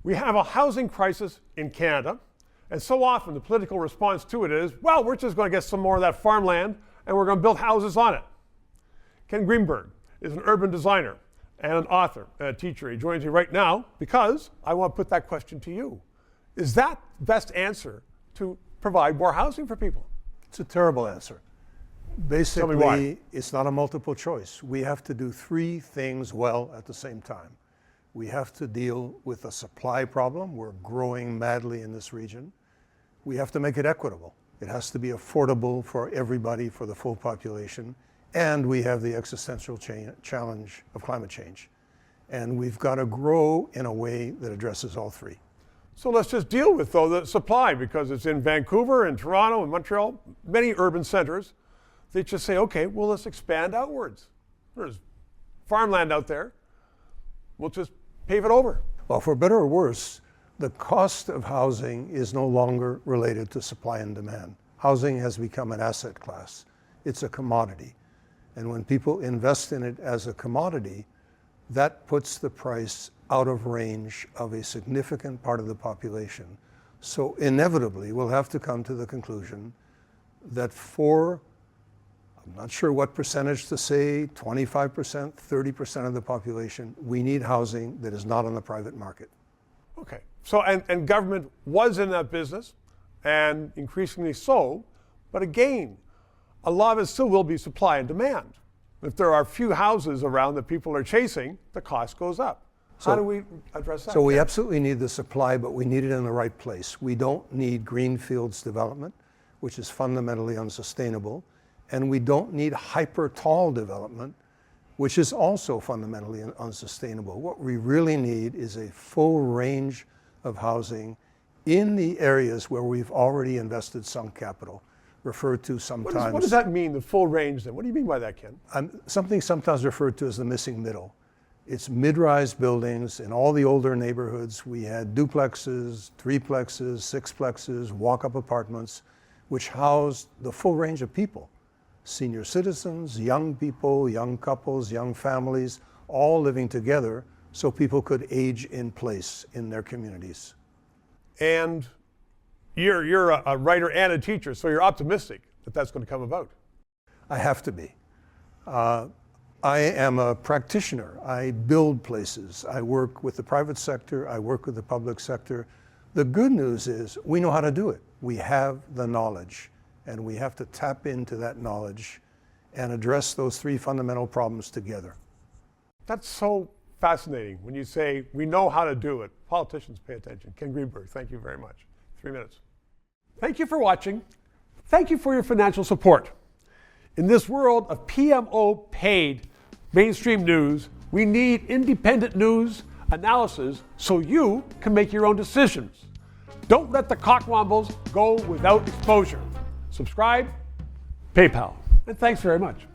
We have a housing crisis in Canada, and so often the political response to it is, well, we're just going to get some more of that farmland and we're going to build houses on it. Ken Greenburg is an urban designer and an author and a teacher. He joins me right now because I want to put that question to you. Is that the best answer to provide more housing for people? It's a terrible answer. Tell me why. Basically, it's not a multiple choice. We have to do three things well at the same time. We have to deal with a supply problem. We're growing madly in this region. We have to make it equitable. It has to be affordable for everybody, for the full population. And we have the existential challenge of climate change. And we've got to grow in a way that addresses all three. So let's just deal with, though, the supply, because it's in Vancouver and Toronto and Montreal, many urban centers. They just say, okay, well, let's expand outwards. There's farmland out there. We'll just pave it over. Well, for better or worse, the cost of housing is no longer related to supply and demand. Housing has become an asset class. It's a commodity. And when people invest in it as a commodity, that puts the price out of range of a significant part of the population. So inevitably, we'll have to come to the conclusion that I'm not sure what percentage to say, 25%, 30% of the population, we need housing that is not on the private market. Okay. So, and government was in that business, and increasingly so, but again, a lot of it still will be supply and demand. If there are few houses around that people are chasing, the cost goes up. How do we address that? So we absolutely need the supply, but we need it in the right place. We don't need greenfields development, which is fundamentally unsustainable. And we don't need hyper tall development, which is also fundamentally unsustainable. What we really need is a full range of housing in the areas where we've already invested sunk capital, referred to sometimes. What does that mean, the full range then? What do you mean by that, Ken? Something sometimes referred to as the missing middle. It's mid-rise buildings in all the older neighborhoods. We had duplexes, threeplexes, sixplexes, walk-up apartments, which housed the full range of people. Senior citizens, young people, young couples, young families, all living together so people could age in place in their communities. And you're a writer and a teacher, so you're optimistic that that's going to come about. I have to be. I am a practitioner. I build places. I work with the private sector. I work with the public sector. The good news is we know how to do it. We have the knowledge. And we have to tap into that knowledge and address those three fundamental problems together. That's so fascinating when you say we know how to do it. Politicians pay attention. Ken Greenburg, thank you very much. 3 minutes. Thank you for watching. Thank you for your financial support. In this world of PMO paid mainstream news, we need independent news analysis so you can make your own decisions. Don't let the cockwombles go without exposure. Subscribe, PayPal, and thanks very much.